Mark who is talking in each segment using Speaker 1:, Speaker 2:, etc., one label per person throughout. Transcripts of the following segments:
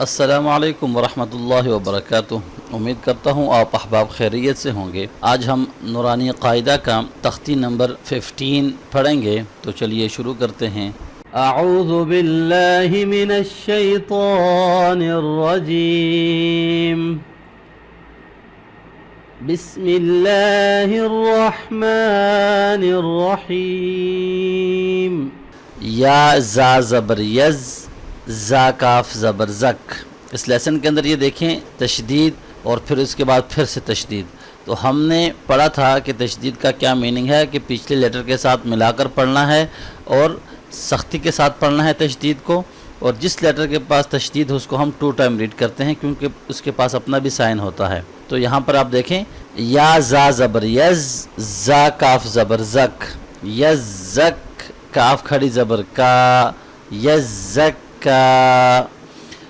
Speaker 1: السلام علیکم ورحمۃ اللہ وبرکاتہ۔ امید کرتا ہوں آپ احباب خیریت سے ہوں گے۔ آج ہم نورانی قاعدہ کا تختی نمبر 15 پڑھیں گے، تو چلیے شروع کرتے ہیں۔
Speaker 2: اعوذ باللہ من الشیطان الرجیم، بسم اللہ الرحمن الرحیم۔
Speaker 1: یا زا زبر یز، زا کاف زبر زک۔ اس لیسن کے اندر یہ دیکھیں تشدید اور پھر اس کے بعد پھر سے تشدید۔ تو ہم نے پڑھا تھا کہ تشدید کا کیا میننگ ہے، کہ پچھلے لیٹر کے ساتھ ملا کر پڑھنا ہے اور سختی کے ساتھ پڑھنا ہے تشدید کو، اور جس لیٹر کے پاس تشدید ہو اس کو ہم 2 ٹائم ریڈ کرتے ہیں، کیونکہ اس کے پاس اپنا بھی سائن ہوتا ہے۔ تو یہاں پر آپ دیکھیں، یا زا زبر یز، زا کاف زبر زک، یز زک، کاف کھڑی زبر کا، یز زک کا۔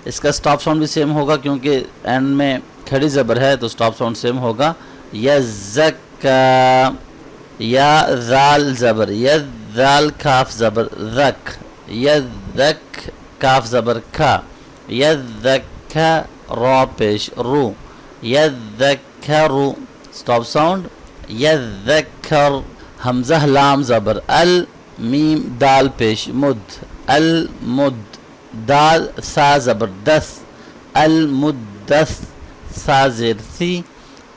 Speaker 1: اس کا سٹاپ ساؤنڈ بھی سیم ہوگا، کیونکہ اینڈ میں کھڑی زبر ہے تو سٹاپ ساؤنڈ سیم ہوگا، یز زک کا۔ یا ذال زبر ید، ذال کاف زبر رک، ید رک، کاف زبر کھا، ید رکھا، را پیش رو، ید رکھرو، سٹاپ ساؤنڈ، ید رکھر۔ حمزہ لام زبر ال، میم دال پیش مد، المد۔ دال سا زبر دس، المدس، سا زیر سی،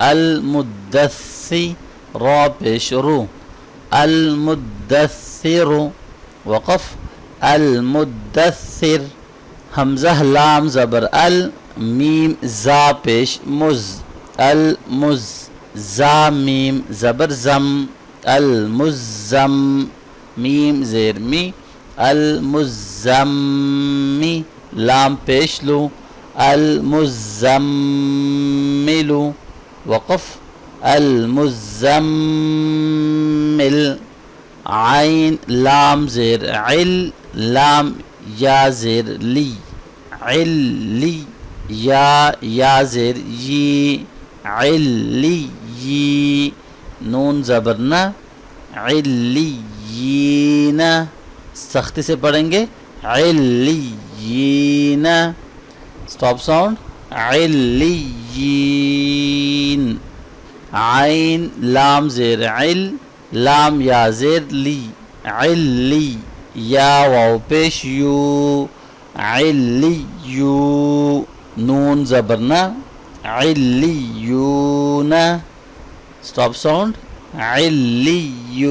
Speaker 1: المدسی، را پیش رو، المدثر، وقف، المدثر۔ حمزہ لام زبر ال، میم زا پیش مز، المز، زا میم زبر زم، المزم، میم زیر می، المزمی، لام پیش لو، المزمل، وقف، المزمل۔ عین لام زیر عل، لام یا زیر لی، علی، یا زیر یی، علی، نون زبر نا، علیین۔ سختی سے پڑھیں گے، علیین، سٹاپ ساؤنڈ، علیین۔ عین لام زیر عل، لام یا زیر لی، علی، یا واو پیش یو، علیو، نون زبر نا، علیون، سٹاپ ساؤنڈ، علیون۔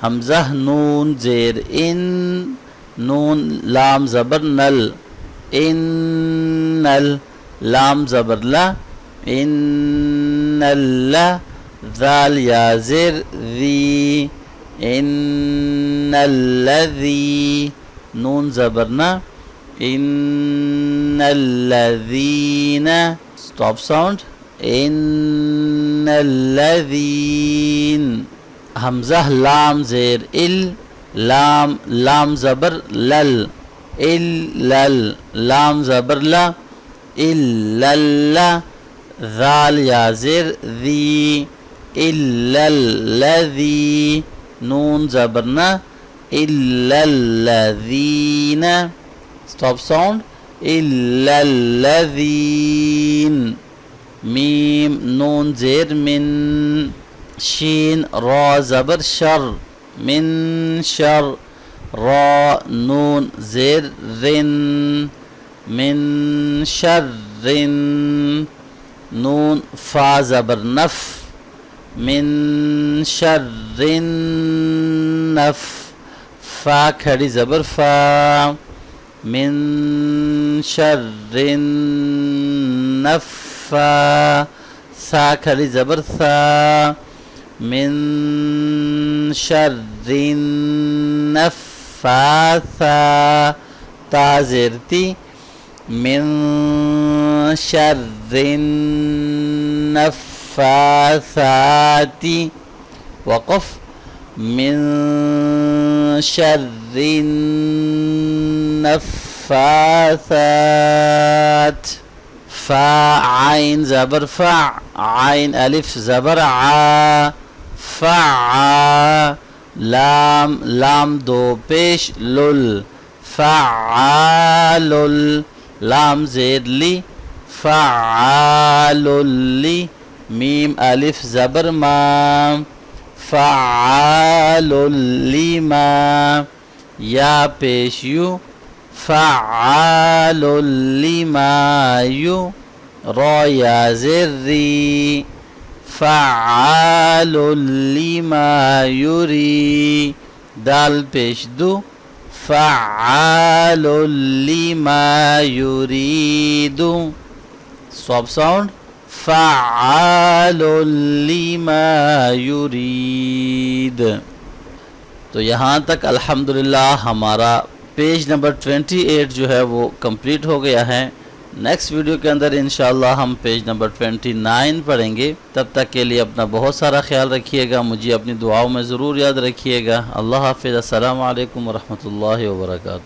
Speaker 1: حمزہ نون زیر ان، نون لام زبر نل، انل، لام زبر لا، انل، ذال یا زیر ذی، انلذی، نون زبر نا، انلذین، سٹاپ ساؤنڈ، انلذین۔ حمزہ لام زیر ال، لام زبر لل، الل، لام زبر لا، الل، ذال یا زیر ذی، الذی، نون زبر نا، الذین، سٹاپ ساؤنڈ، الذین۔ میم نون زیر من، شین را زبر شر، من شر، را نون زیر رن، من شر، نون فا زبر نف، من شر نف، فا کھڑی زبر فا، من شر نفا، سا کھڑی زبر سا، من شر نفاثا، تا زیر تی، من شر النفاثات، وقف، من شر النفاثات۔ فا عین زبر فع، عین الف زبر عا، فع، لام دو پیش لل، فعال لام زیر لی فعال لی میم الف زبر ما فعال لما یا پیش یو فعال لما یو را یا زر ری فعال لما یری دال پیش دو فعال لما یرید صوب ساؤنڈ فعال لما یرید. تو یہاں تک الحمدللہ ہمارا پیج نمبر 28 جو ہے وہ کمپلیٹ ہو گیا ہے. نیکسٹ ویڈیو کے اندر انشاءاللہ ہم پیج نمبر 29 پڑھیں گے. تب تک کے لیے اپنا بہت سارا خیال رکھیے گا. مجھے اپنی دعاؤں میں ضرور یاد رکھیے گا. اللہ حافظ. السلام علیکم ورحمۃ اللہ وبرکاتہ.